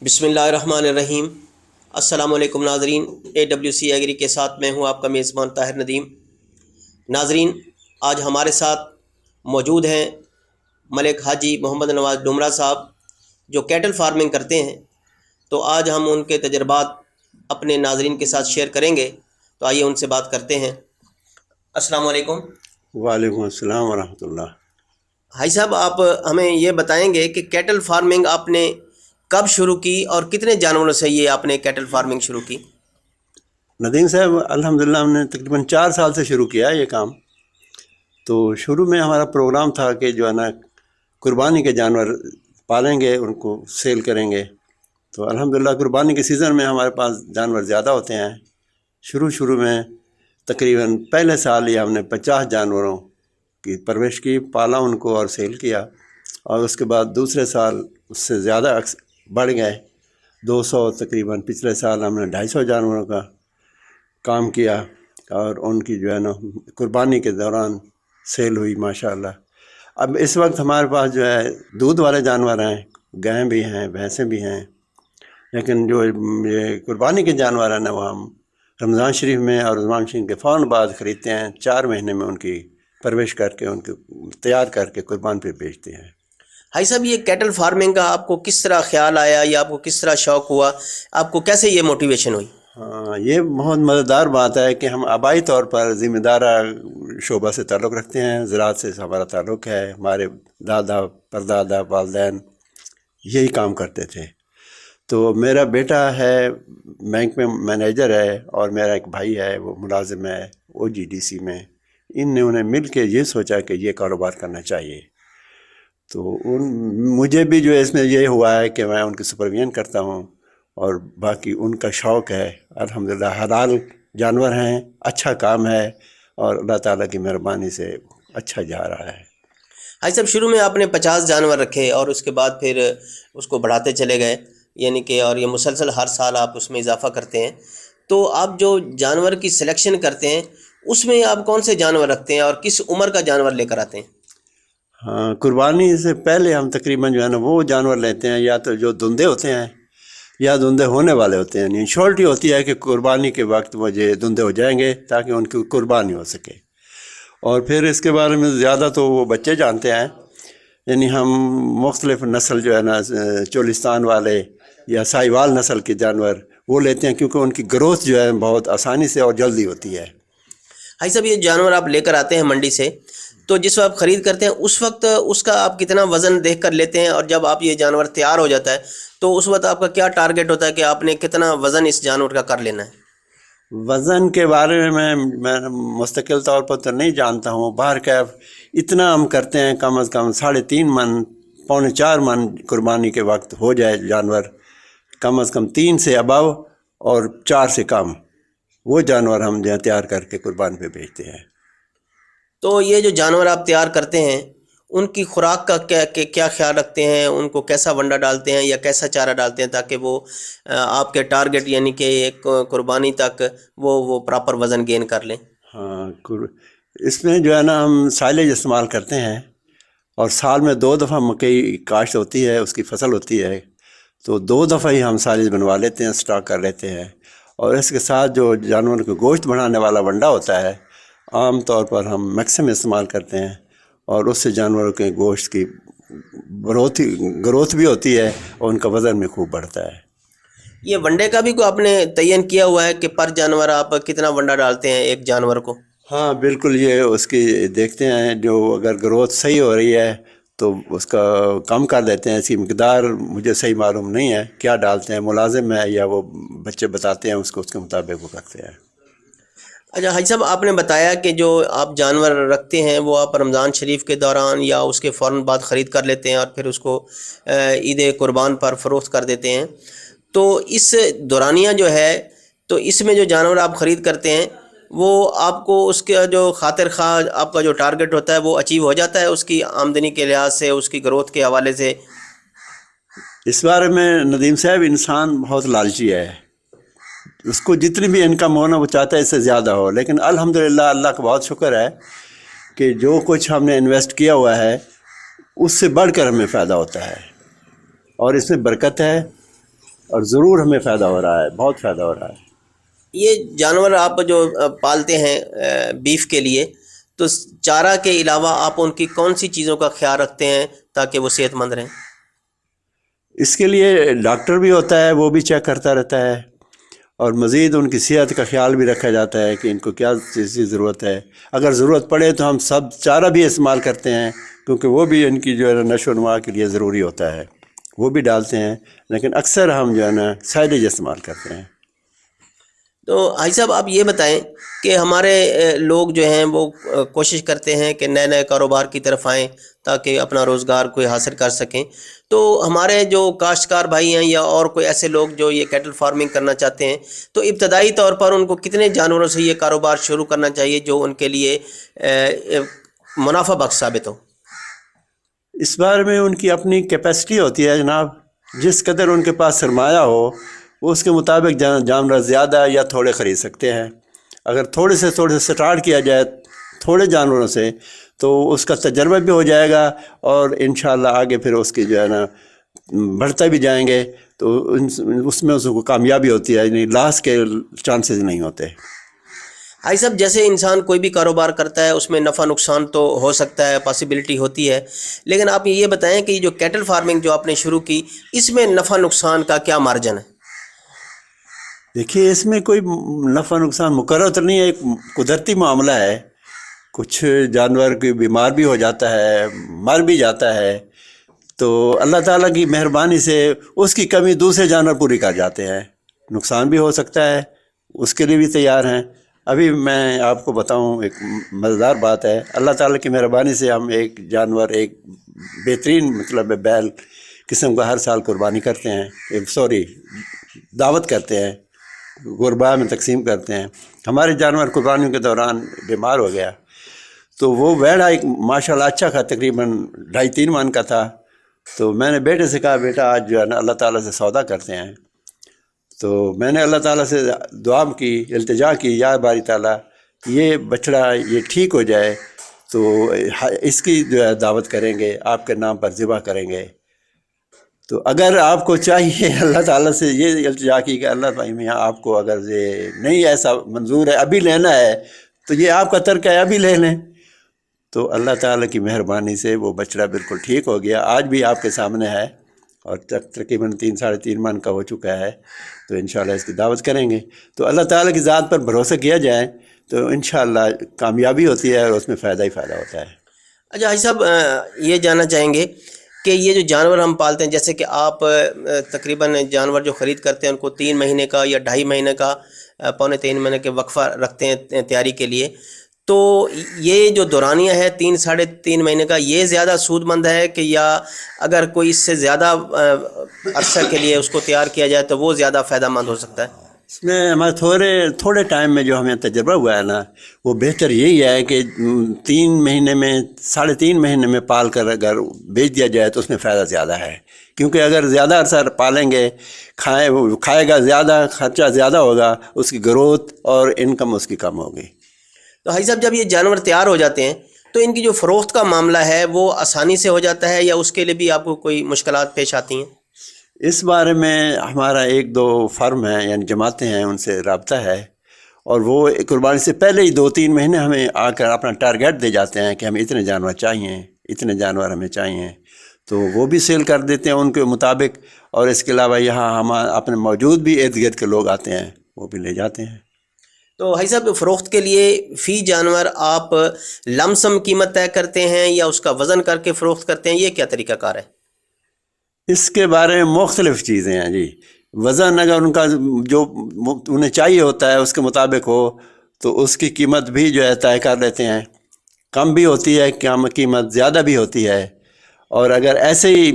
بسم اللہ الرحمن الرحیم۔ السلام علیکم ناظرین، AWC ایگری کے ساتھ میں ہوں آپ کا میزبان طاہر ندیم۔ ناظرین، آج ہمارے ساتھ موجود ہیں ملک حاجی محمد نواز ڈمرا صاحب، جو کیٹل فارمنگ کرتے ہیں۔ تو آج ہم ان کے تجربات اپنے ناظرین کے ساتھ شیئر کریں گے، تو آئیے ان سے بات کرتے ہیں۔ السلام علیکم۔ وعلیکم السلام ورحمۃ اللہ۔ حاجی صاحب، آپ ہمیں یہ بتائیں گے کہ کیٹل فارمنگ آپ نے کب شروع کی اور کتنے جانوروں سے یہ آپ نے کیٹل فارمنگ شروع کی؟ ندیم صاحب، الحمدللہ ہم نے تقریباً 4 سال سے شروع کیا یہ کام۔ تو شروع میں ہمارا پروگرام تھا کہ جو ہے نا قربانی کے جانور پالیں گے، ان کو سیل کریں گے۔ تو الحمدللہ قربانی کے سیزن میں ہمارے پاس جانور زیادہ ہوتے ہیں۔ شروع میں تقریباً پہلے سال ہی ہم نے 50 جانوروں کی پرورش کی، پالا ان کو اور سیل کیا، اور اس کے بعد دوسرے سال اس سے زیادہ بڑھ گئے، 200 تقریباً۔ پچھلے سال ہم نے 250 جانوروں کا کام کیا، اور ان کی جو ہے نا قربانی کے دوران سیل ہوئی ماشاءاللہ۔ اب اس وقت ہمارے پاس جو ہے دودھ والے جانور ہیں، گائیں بھی ہیں، بھینسیں بھی ہیں، لیکن جو یہ قربانی کے جانور ہیں نا وہ ہم رمضان شریف میں اور رمضان شریف کے فوراً بعد خریدتے ہیں۔ 4 مہینے میں ان کی پرورش کر کے ان کو تیار کر کے قربان پہ بیچتے ہیں۔ حاجی صاحب، یہ کیٹل فارمنگ کا آپ کو کس طرح خیال آیا یا آپ کو کس طرح شوق ہوا؟ آپ کو کیسے یہ موٹیویشن ہوئی؟ ہاں، یہ بہت مزیدار بات ہے کہ ہم آبائی طور پر ذمہ دارہ شعبہ سے تعلق رکھتے ہیں، زراعت سے ہمارا تعلق ہے۔ ہمارے دادا پردادا والدین یہی کام کرتے تھے۔ تو میرا بیٹا ہے بینک میں مینیجر ہے، اور میرا ایک بھائی ہے وہ ملازم ہے OGDC میں۔ انہوں نے مل کے یہ سوچا کہ یہ کاروبار کرنا چاہیے۔ تو مجھے بھی جو ہے اس میں یہ ہوا ہے کہ میں ان کی سپرویژن کرتا ہوں، اور باقی ان کا شوق ہے۔ الحمدللہ حلال جانور ہیں، اچھا کام ہے، اور اللہ تعالیٰ کی مہربانی سے اچھا جا رہا ہے۔ حاجی صاحب، شروع میں آپ نے 50 جانور رکھے اور اس کے بعد پھر اس کو بڑھاتے چلے گئے، یعنی کہ اور یہ مسلسل ہر سال آپ اس میں اضافہ کرتے ہیں۔ تو آپ جو جانور کی سلیکشن کرتے ہیں اس میں آپ کون سے جانور رکھتے ہیں اور کس عمر کا جانور لے کر آتے ہیں؟ ہاں، قربانی سے پہلے ہم تقریباً جو ہے نا وہ جانور لیتے ہیں، یا تو جو دھندے ہوتے ہیں یا دھندے ہونے والے ہوتے ہیں۔ انشورٹی ہوتی ہے کہ قربانی کے وقت وہ یہ دھندے ہو جائیں گے تاکہ ان کی قربانی ہو سکے۔ اور پھر اس کے بارے میں زیادہ تو وہ بچے جانتے ہیں، یعنی ہم مختلف نسل جو ہے نا چولستان والے یا ساہیوال نسل کے جانور وہ لیتے ہیں، کیونکہ ان کی گروتھ جو ہے بہت آسانی سے اور جلدی ہوتی ہے۔ حاجی صاحب، یہ جانور آپ لے کر آتے ہیں منڈی سے، تو جس وقت آپ خرید کرتے ہیں اس وقت اس کا آپ کتنا وزن دیکھ کر لیتے ہیں؟ اور جب آپ یہ جانور تیار ہو جاتا ہے تو اس وقت آپ کا کیا ٹارگیٹ ہوتا ہے کہ آپ نے کتنا وزن اس جانور کا کر لینا ہے؟ وزن کے بارے میں مستقل طور پر تو نہیں جانتا ہوں، بہرکیف اتنا ہم کرتے ہیں کم از کم 3.5 من، 3.25 من قربانی کے وقت ہو جائے جانور، کم از کم 3 سے ابو اور 4 سے کم، وہ جانور ہم جو تیار کر کے قربان پہ بیچتے ہیں۔ تو یہ جو جانور آپ تیار کرتے ہیں ان کی خوراک کا کیا خیال رکھتے ہیں؟ ان کو کیسا ونڈا ڈالتے ہیں یا کیسا چارہ ڈالتے ہیں تاکہ وہ آپ کے ٹارگٹ یعنی کہ ایک قربانی تک وہ پراپر وزن گین کر لیں؟ ہاں، اس میں جو ہے نا ہم سائلیج استعمال کرتے ہیں، اور سال میں 2 دفعہ مکئی کاشت ہوتی ہے، اس کی فصل ہوتی ہے، تو 2 دفعہ ہی ہم سائلیج بنوا لیتے ہیں، سٹاک کر لیتے ہیں۔ اور اس کے ساتھ جو جانور کو گوشت بنانے والا ونڈا ہوتا ہے، عام طور پر ہم میکسم استعمال کرتے ہیں، اور اس سے جانوروں کے گوشت کی گروتھ بھی ہوتی ہے، اور ان کا وزن بھی خوب بڑھتا ہے۔ یہ ونڈے کا بھی کوئی آپ نے تعین کیا ہوا ہے کہ پر جانور آپ کتنا ونڈا ڈالتے ہیں ایک جانور کو؟ ہاں بالکل، یہ اس کی دیکھتے ہیں، جو اگر گروتھ صحیح ہو رہی ہے تو اس کا کم کر دیتے ہیں۔ اس کی مقدار مجھے صحیح معلوم نہیں ہے کیا ڈالتے ہیں، ملازم ہے یا وہ بچے بتاتے ہیں اس کے مطابق وہ کرتے ہیں۔ اچھا حاجی صاحب، آپ نے بتایا کہ جو آپ جانور رکھتے ہیں وہ آپ رمضان شریف کے دوران یا اس کے فوراً بعد خرید کر لیتے ہیں اور پھر اس کو عید قربان پر فروخت کر دیتے ہیں۔ تو اس دورانیہ جو ہے، تو اس میں جو جانور آپ خرید کرتے ہیں وہ آپ کو اس کا جو خاطر خواہ آپ کا جو ٹارگٹ ہوتا ہے وہ اچیو ہو جاتا ہے اس کی آمدنی کے لحاظ سے، اس کی گروتھ کے حوالے سے؟ اس بارے میں ندیم صاحب، انسان بہت لالچی ہے، اس کو جتنی بھی انکم ہونا وہ چاہتا ہے اس سے زیادہ ہو، لیکن الحمدللہ اللہ کا بہت شکر ہے کہ جو کچھ ہم نے انویسٹ کیا ہوا ہے اس سے بڑھ کر ہمیں فائدہ ہوتا ہے، اور اس میں برکت ہے۔ اور ضرور ہمیں فائدہ ہو رہا ہے، بہت فائدہ ہو رہا ہے۔ یہ جانور آپ جو پالتے ہیں بیف کے لیے، تو چارہ کے علاوہ آپ ان کی کون سی چیزوں کا خیال رکھتے ہیں تاکہ وہ صحت مند رہیں؟ اس کے لیے ڈاکٹر بھی ہوتا ہے، وہ بھی چیک کرتا رہتا ہے، اور مزید ان کی صحت کا خیال بھی رکھا جاتا ہے کہ ان کو کیا چیز کی ضرورت ہے۔ اگر ضرورت پڑے تو ہم سب چارہ بھی استعمال کرتے ہیں، کیونکہ وہ بھی ان کی جو ہے نا نشو و نما کے لیے ضروری ہوتا ہے، وہ بھی ڈالتے ہیں، لیکن اکثر ہم جو ہے نا سائلیج استعمال کرتے ہیں۔ تو حاجی صاحب آپ یہ بتائیں کہ ہمارے لوگ جو ہیں وہ کوشش کرتے ہیں کہ نئے نئے کاروبار کی طرف آئیں تاکہ اپنا روزگار کوئی حاصل کر سکیں، تو ہمارے جو کاشتکار بھائی ہیں یا اور کوئی ایسے لوگ جو یہ کیٹل فارمنگ کرنا چاہتے ہیں، تو ابتدائی طور پر ان کو کتنے جانوروں سے یہ کاروبار شروع کرنا چاہیے جو ان کے لیے منافع بخش ثابت ہو؟ اس بارے میں ان کی اپنی کیپیسٹی ہوتی ہے جناب، جس قدر ان کے پاس سرمایہ ہو وہ اس کے مطابق جانور زیادہ یا تھوڑے خرید سکتے ہیں۔ اگر تھوڑے سے سٹارٹ کیا جائے تھوڑے جانوروں سے تو اس کا تجربہ بھی ہو جائے گا، اور انشاءاللہ آگے پھر اس کی جو ہے نا بڑھتے بھی جائیں گے، تو اس میں اس کو کامیابی ہوتی ہے، یعنی لاس کے چانسز نہیں ہوتے۔ حاجی صاحب جیسے انسان کوئی بھی کاروبار کرتا ہے اس میں نفع نقصان تو ہو سکتا ہے، پاسبلٹی ہوتی ہے، لیکن آپ یہ بتائیں کہ یہ جو کیٹل فارمنگ جو آپ نے شروع کی، اس میں نفع نقصان کا کیا مارجن ہے؟ دیکھیے اس میں کوئی نفع نقصان مقرر تو نہیں ہے، ایک قدرتی معاملہ ہے، کچھ جانور کوئی بیمار بھی ہو جاتا ہے، مر بھی جاتا ہے، تو اللہ تعالیٰ کی مہربانی سے اس کی کمی دوسرے جانور پوری کر جاتے ہیں۔ نقصان بھی ہو سکتا ہے، اس کے لیے بھی تیار ہیں۔ ابھی میں آپ کو بتاؤں ایک مزیدار بات ہے، اللہ تعالیٰ کی مہربانی سے ہم ایک جانور، ایک بہترین مطلب بیل قسم کا ہر سال قربانی کرتے ہیں، دعوت کرتے ہیں، غربا میں تقسیم کرتے ہیں۔ ہمارے جانور قربانیوں کے دوران بیمار ہو گیا، تو وہ بیڑا ایک ماشاءاللہ اچھا تھا، تقریباً 2.5-3 من کا تھا، تو میں نے بیٹے سے کہا بیٹا آج جو ہے نا اللہ تعالیٰ سے سودا کرتے ہیں، تو میں نے اللہ تعالیٰ سے دعا کی، التجا کی، یا باری تعالیٰ یہ بچڑا یہ ٹھیک ہو جائے تو اس کی جو ہے دعوت کریں گے، آپ کے نام پر ذبح کریں گے۔ تو اگر آپ کو چاہیے، اللہ تعالیٰ سے یہ التجا کی کہ اللہ بھائی میاں آپ کو اگر یہ نہیں ایسا منظور ہے ابھی لینا ہے تو یہ آپ کا ترک ہے، ابھی لے لیں، تو اللہ تعالیٰ کی مہربانی سے وہ بچڑا بالکل ٹھیک ہو گیا، آج بھی آپ کے سامنے ہے، اور تقریباً 3-3.5 من کا ہو چکا ہے، تو انشاءاللہ اس کی دعوت کریں گے۔ تو اللہ تعالیٰ کی ذات پر بھروسہ کیا جائے تو انشاءاللہ کامیابی ہوتی ہے، اور اس میں فائدہ ہی فائدہ ہوتا ہے۔ اچھا حاجی صاحب یہ جاننا چاہیں گے کہ یہ جو جانور ہم پالتے ہیں، جیسے کہ آپ تقریباً جانور جو خرید کرتے ہیں ان کو 3 مہینے کا یا 2.5 مہینے کا، 2.25 مہینے کے وقفہ رکھتے ہیں تیاری کے لیے، تو یہ جو دورانیہ ہے 3-3.5 مہینے کا، یہ زیادہ سود مند ہے کہ یا اگر کوئی اس سے زیادہ عرصہ کے لیے اس کو تیار کیا جائے تو وہ زیادہ فائدہ مند ہو سکتا ہے؟ اس میں ہمارے تھوڑے ٹائم میں جو ہمیں تجربہ ہوا ہے نا، وہ بہتر یہی ہے کہ 3 مہینے میں 3.5 مہینے میں پال کر اگر بیچ دیا جائے تو اس میں فائدہ زیادہ ہے، کیونکہ اگر زیادہ عرصہ پالیں گے، کھائے گا زیادہ، خرچہ زیادہ ہوگا، اس کی گروتھ اور انکم اس کی کم ہوگی۔ تو حاجی صاحب جب یہ جانور تیار ہو جاتے ہیں تو ان کی جو فروخت کا معاملہ ہے وہ آسانی سے ہو جاتا ہے یا اس کے لیے بھی آپ کو کوئی مشکلات پیش آتی ہیں؟ اس بارے میں ہمارا 1-2 فرم ہیں، یعنی جماعتیں ہیں، ان سے رابطہ ہے، اور وہ قربانی سے پہلے ہی 2-3 مہینے ہمیں آ کر اپنا ٹارگیٹ دے جاتے ہیں کہ ہمیں اتنے جانور چاہیے، اتنے جانور ہمیں چاہیے، تو وہ بھی سیل کر دیتے ہیں ان کے مطابق، اور اس کے علاوہ یہاں ہم اپنے موجود بھی ارد گرد کے لوگ آتے ہیں، وہ بھی لے جاتے ہیں۔ تو حاجی صاحب فروخت کے لیے فی جانور آپ لم سم قیمت طے کرتے ہیں یا اس کا وزن کر کے فروخت کرتے ہیں، یہ کیا طریقہ کار ہے؟ اس کے بارے میں مختلف چیزیں ہیں جی۔ وزن اگر ان کا جو انہیں چاہیے ہوتا ہے اس کے مطابق ہو تو اس کی قیمت بھی جو ہے طے کر لیتے ہیں، کم بھی ہوتی ہے قیمت، زیادہ بھی ہوتی ہے، اور اگر ایسے ہی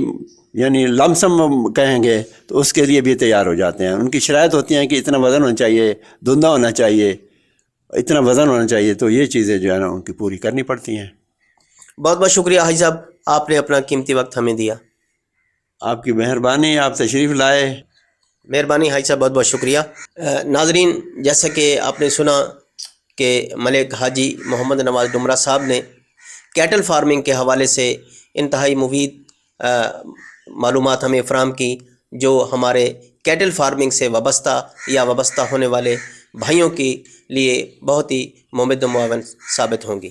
یعنی لم سم کہیں گے تو اس کے لیے بھی تیار ہو جاتے ہیں۔ ان کی شرائط ہوتی ہیں کہ اتنا وزن ہونا چاہیے، دھندہ ہونا چاہیے، اتنا وزن ہونا چاہیے، تو یہ چیزیں جو ہے نا ان کی پوری کرنی پڑتی ہیں۔ بہت بہت شکریہ حاجی صاحب، آپ نے اپنا قیمتی وقت ہمیں دیا۔ آپ کی مہربانی، آپ تشریف لائے۔ مہربانی حاجی صاحب، بہت بہت شکریہ۔ ناظرین، جیسا کہ آپ نے سنا کہ ملک حاجی محمد نواز ڈمرہ صاحب نے کیٹل فارمنگ کے حوالے سے انتہائی مفید معلومات ہمیں فراہم کی، جو ہمارے کیٹل فارمنگ سے وابستہ یا وابستہ ہونے والے بھائیوں کے لیے بہت ہی ممد و معاون ثابت ہوں گی۔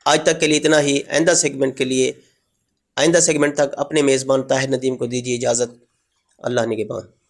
آج تک کے لیے اتنا ہی۔ آئندہ سیگمنٹ تک اپنے میزبان طاہر ندیم کو دیجیے اجازت۔ اللہ نگہبان۔